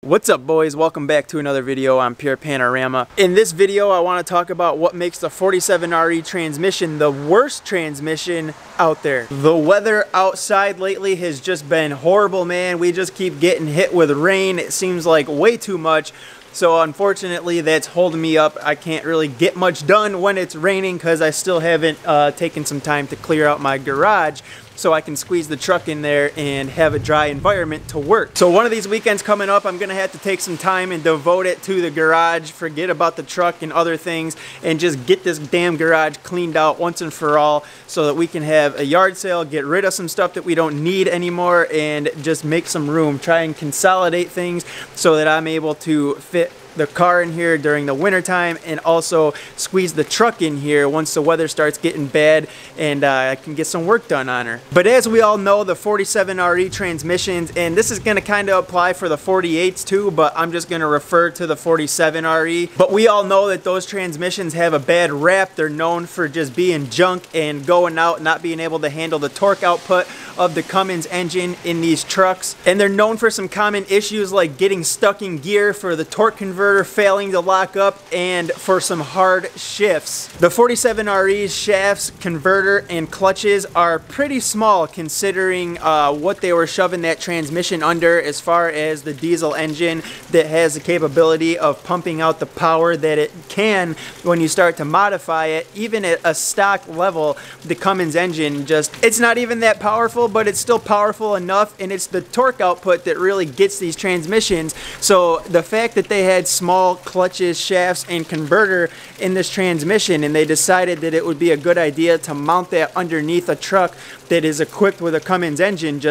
What's up, boys? Welcome back to another video on Pure Panorama. In this video I want to talk about what makes the 47RE transmission the worst transmission out there. The weather outside lately has just been horrible, man. We just keep getting hit with rain. It seems like way too much. So unfortunately that's holding me up. I can't really get much done when it's raining because I still haven't taken some time to clear out my garage so I can squeeze the truck in there and have a dry environment to work. So one of these weekends coming up, I'm gonna have to take some time and devote it to the garage, forget about the truck and other things, and just get this damn garage cleaned out once and for all so that we can have a yard sale, get rid of some stuff that we don't need anymore, and just make some room, try and consolidate things so that I'm able to fit the car in here during the winter time and also squeeze the truck in here once the weather starts getting bad and I can get some work done on her. But as we all know, the 47RE transmissions, and this is going to kind of apply for the 48s too, but I'm just going to refer to the 47RE. But we all know that those transmissions have a bad rap. They're known for just being junk and going out, not being able to handle the torque output of the Cummins engine in these trucks. And they're known for some common issues like getting stuck in gear, for the torque converter failing to lock up, and for some hard shifts. The 47RE's shafts, converter, and clutches are pretty small considering what they were shoving that transmission under as far as the diesel engine that has the capability of pumping out the power that it can when you start to modify it. Even at a stock level, the Cummins engine it's not even that powerful, but it's still powerful enough, and it's the torque output that really gets these transmissions. So the fact that they had small clutches, shafts, and converter in this transmission, and they decided that it would be a good idea to mount that underneath a truck that is equipped with a Cummins engine,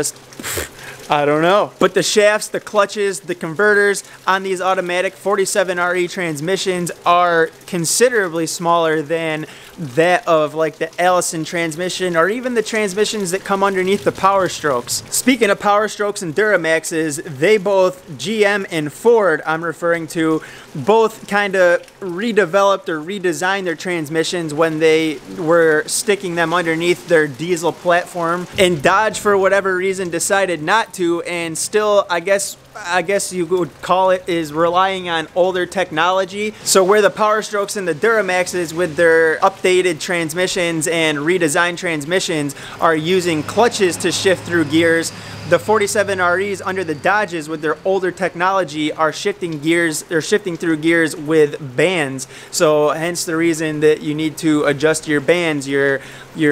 I don't know. But the shafts, the clutches, the converters on these automatic 47RE transmissions are considerably smaller than that of like the Allison transmission or even the transmissions that come underneath the Power Strokes. Speaking of Power Strokes and Duramaxes, they both, GM and Ford I'm referring to, both kind of redeveloped or redesigned their transmissions when they were sticking them underneath their diesel platform, and Dodge for whatever reason decided not to, and still I guess you would call it is relying on older technology. So where the Power Strokes and the Duramaxes with their updated transmissions and redesigned transmissions are using clutches to shift through gears, the 47REs under the Dodges with their older technology are shifting through gears with bands. So hence the reason that you need to adjust your bands, your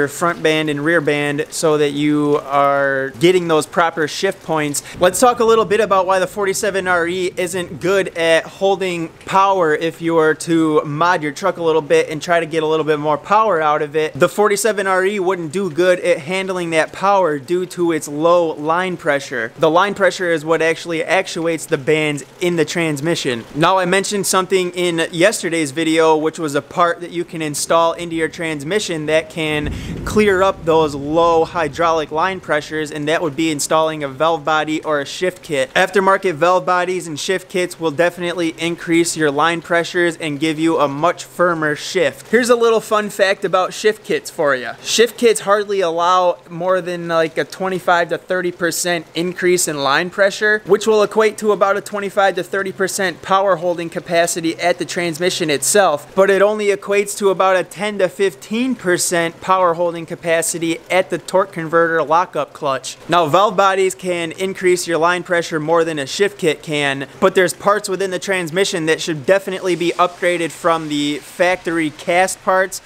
front band and rear band, so that you are getting those proper shift points. Let's talk a little bit about why the 47RE isn't good at holding power if you were to mod your truck a little bit and try to get a little bit more power out of it. The 47RE wouldn't do good at handling that power due to its low line pressure. The line pressure is what actually actuates the bands in the transmission. Now, I mentioned something in yesterday's video, which was a part that you can install into your transmission that can clear up those low hydraulic line pressures, and that would be installing a valve body or a shift kit. Aftermarket valve bodies and shift kits will definitely increase your line pressures and give you a much firmer shift. Here's a little fun fact about shift kits for you. Shift kits hardly allow more than like a 25 to 30% increase in line pressure, which will equate to about a 25 to 30% power holding capacity at the transmission itself, but it only equates to about a 10 to 15% power holding capacity at the torque converter lockup clutch. Now, valve bodies can increase your line pressure more than a shift kit can, but there's parts within the transmission that should definitely be upgraded from the factory cast parts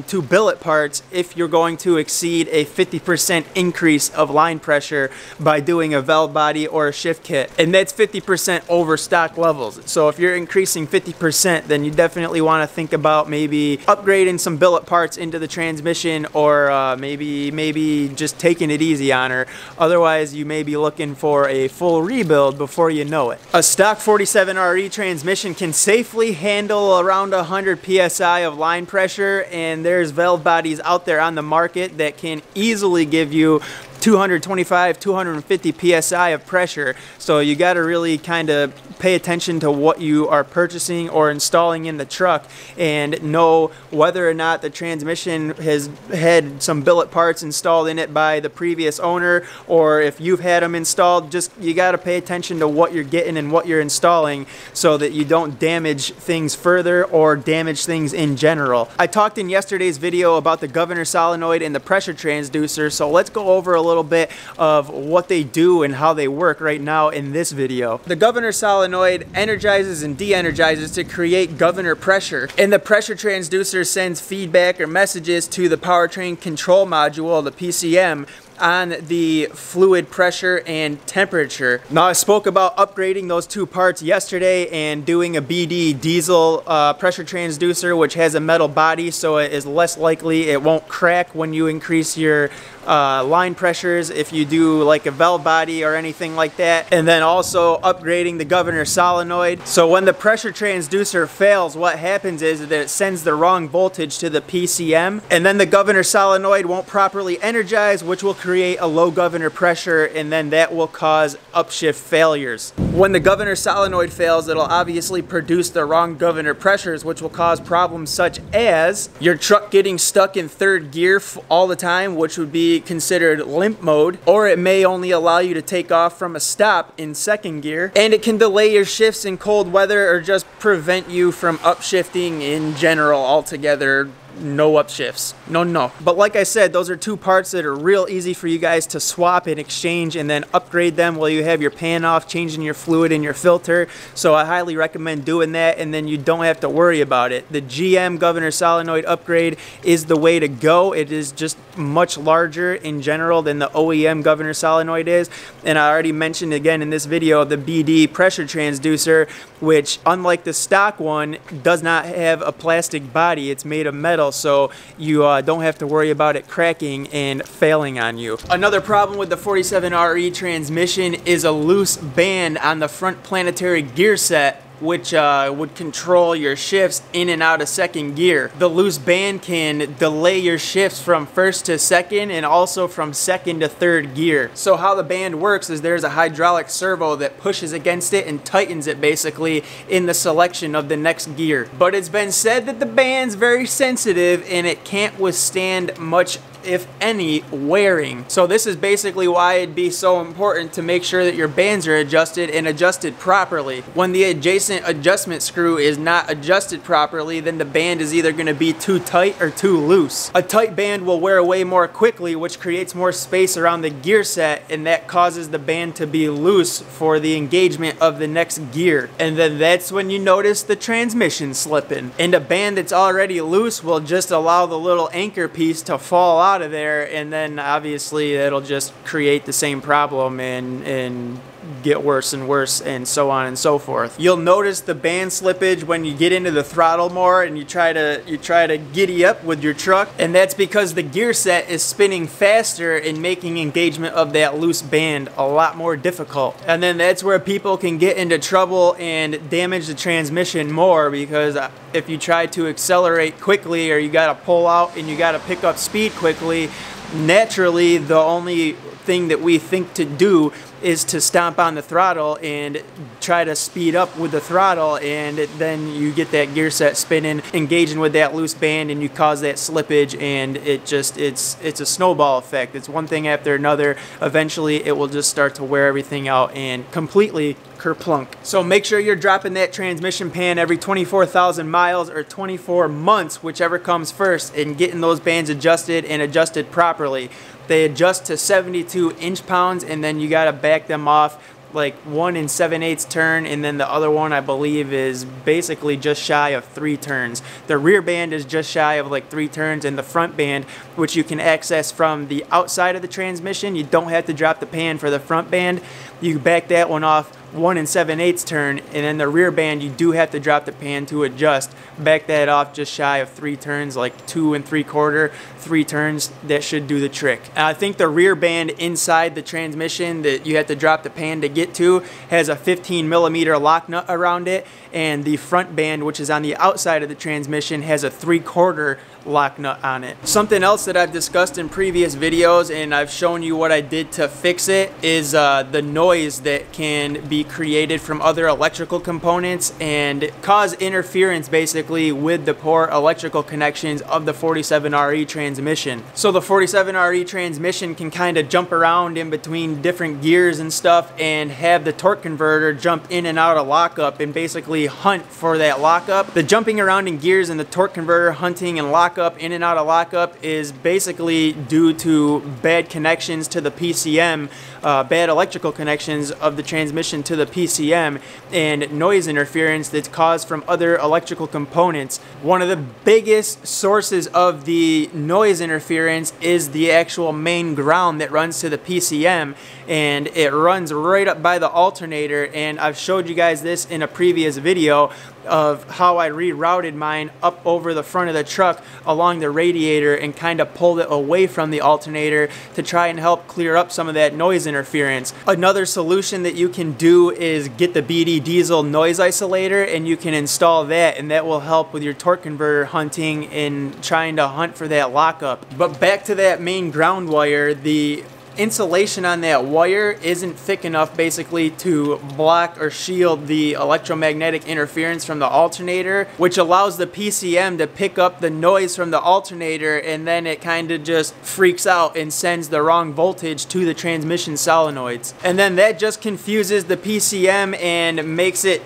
to billet parts if you're going to exceed a 50% increase of line pressure by doing a valve body or a shift kit. And that's 50% over stock levels. So if you're increasing 50%, then you definitely want to think about maybe upgrading some billet parts into the transmission, or maybe just taking it easy on her. Otherwise, you may be looking for a full rebuild before you know it. A stock 47RE transmission can safely handle around 100 PSI of line pressure, and there's valve bodies out there on the market that can easily give you 225, 250 psi of pressure. So you got to really kind of pay attention to what you are purchasing or installing in the truck and know whether or not the transmission has had some billet parts installed in it by the previous owner, or if you've had them installed. Just you got to pay attention to what you're getting and what you're installing so that you don't damage things further or damage things in general. I talked in yesterday's video about the governor solenoid and the pressure transducer, so let's go over a little bit of what they do and how they work right now in this video. The governor solenoid energizes and de-energizes to create governor pressure, and the pressure transducer sends feedback or messages to the powertrain control module, the PCM, on the fluid pressure and temperature. Now, I spoke about upgrading those two parts yesterday and doing a BD diesel pressure transducer, which has a metal body, so it is less likely it won't crack when you increase your line pressures if you do like a valve body or anything like that. And then also upgrading the governor solenoid. So when the pressure transducer fails, what happens is that it sends the wrong voltage to the PCM, and then the governor solenoid won't properly energize, which will create a low governor pressure, and then that will cause upshift failures. When the governor solenoid fails, it'll obviously produce the wrong governor pressures, which will cause problems such as your truck getting stuck in third gear all the time, which would be considered limp mode, or it may only allow you to take off from a stop in second gear, and it can delay your shifts in cold weather or just prevent you from upshifting in general altogether. No upshifts. No. But like I said, those are two parts that are real easy for you guys to swap and exchange and then upgrade them while you have your pan off, changing your fluid in your filter. So I highly recommend doing that, and then you don't have to worry about it. The GM governor solenoid upgrade is the way to go. It is just much larger in general than the OEM governor solenoid is. And I already mentioned again in this video the BD pressure transducer, which unlike the stock one does not have a plastic body. It's made of metal, so you don't have to worry about it cracking and failing on you. Another problem with the 47RE transmission is a loose band on the front planetary gear set, which would control your shifts in and out of second gear. The loose band can delay your shifts from first to second and also from second to third gear. So how the band works is there's a hydraulic servo that pushes against it and tightens it basically in the selection of the next gear. But it's been said that the band's very sensitive and it can't withstand much, if any, wearing. So this is basically why it'd be so important to make sure that your bands are adjusted and adjusted properly. When the adjacent adjustment screw is not adjusted properly, then the band is either going to be too tight or too loose. A tight band will wear away more quickly, which creates more space around the gear set, and that causes the band to be loose for the engagement of the next gear. And then that's when you notice the transmission slipping. And a band that's already loose will just allow the little anchor piece to fall out of there, and then obviously it'll just create the same problem and get worse and worse, and so on and so forth. You'll notice the band slippage when you get into the throttle more and you try to giddy up with your truck, and that's because the gear set is spinning faster and making engagement of that loose band a lot more difficult. And then that's where people can get into trouble and damage the transmission more, because if you try to accelerate quickly or you got to pull out and you got to pick up speed quickly, naturally the only thing that we think to do is to stomp on the throttle and try to speed up with the throttle, and then you get that gear set spinning, engaging with that loose band, and you cause that slippage, and it's a snowball effect. It's one thing after another. Eventually it will just start to wear everything out and completely kerplunk. So make sure you're dropping that transmission pan every 24,000 miles or 24 months, whichever comes first, and getting those bands adjusted and adjusted properly. They adjust to 72 inch-pounds, and then you gotta back them off like 1 7/8 turn, and then the other one I believe is basically just shy of 3 turns. The rear band is just shy of like 3 turns, and the front band, which you can access from the outside of the transmission, you don't have to drop the pan for the front band. You back that one off 1 7/8 turn, and then the rear band you do have to drop the pan to adjust. Back that off just shy of 3 turns, like 2 3/4, 3 turns. That should do the trick. I think the rear band inside the transmission that you have to drop the pan to get to has a 15mm lock nut around it, and the front band, which is on the outside of the transmission, has a 3/4 lock nut on it. Something else that I've discussed in previous videos, and I've shown you what I did to fix it, is the noise that can be created from other electrical components and cause interference basically with the poor electrical connections of the 47RE transmission. So the 47RE transmission can kind of jump around in between different gears and stuff and have the torque converter jump in and out of lockup and basically hunt for that lockup. The jumping around in gears and the torque converter hunting and lockup in and out of lockup is basically due to bad connections to the PCM, bad electrical connections of the transmission to the PCM, and noise interference that's caused from other electrical components. One of the biggest sources of the noise interference is the actual main ground that runs to the PCM, and it runs right up by the alternator, and I've showed you guys this in a previous video of how I rerouted mine up over the front of the truck along the radiator and kind of pulled it away from the alternator to try and help clear up some of that noise interference. Another solution that you can do is get the BD diesel noise isolator, and you can install that, and that will help with your torque converter hunting and trying to hunt for that lockup. But back to that main ground wire, the insulation on that wire isn't thick enough basically to block or shield the electromagnetic interference from the alternator, which allows the PCM to pick up the noise from the alternator, and then it kind of just freaks out and sends the wrong voltage to the transmission solenoids. And then that just confuses the PCM and makes it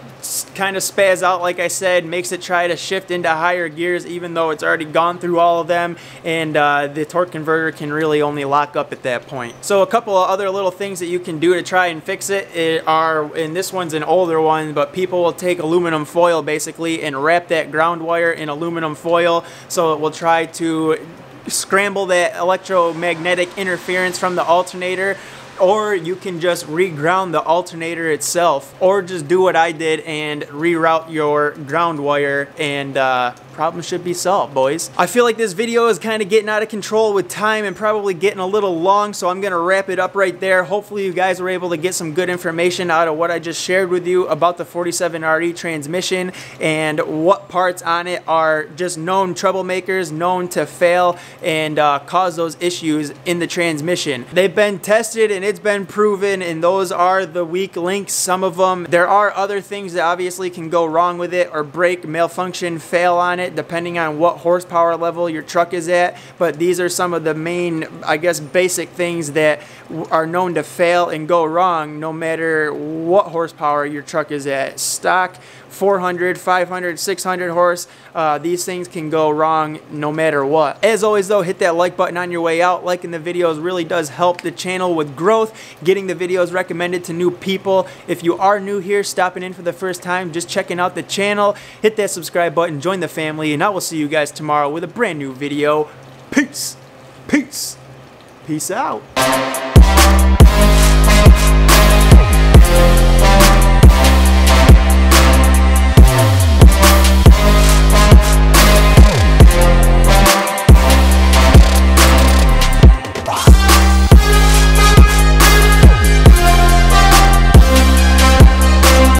kind of spaz out, like I said, makes it try to shift into higher gears even though it's already gone through all of them, and the torque converter can really only lock up at that point. So a couple of other little things that you can do to try and fix it are, and this one's an older one, but people will take aluminum foil basically and wrap that ground wire in aluminum foil, so it will try to scramble that electromagnetic interference from the alternator. Or you can just reground the alternator itself, or just do what I did and reroute your ground wire, and problem should be solved, boys. I feel like this video is kind of getting out of control with time and probably getting a little long, so I'm gonna wrap it up right there. Hopefully you guys were able to get some good information out of what I just shared with you about the 47RE transmission and what parts on it are just known troublemakers, known to fail and cause those issues in the transmission. They've been tested and it's been proven, and those are the weak links, some of them. There are other things that obviously can go wrong with it or break, malfunction, fail on it, depending on what horsepower level your truck is at, but these are some of the main, I guess, basic things that are known to fail and go wrong no matter what horsepower your truck is at. Stock 400, 500, 600 horse, these things can go wrong no matter what. As always though, hit that like button on your way out. Liking the videos really does help the channel with growth, getting the videos recommended to new people. If you are new here, stopping in for the first time, just checking out the channel, hit that subscribe button, join the family, and I will see you guys tomorrow with a brand new video. Peace. Peace. Peace out.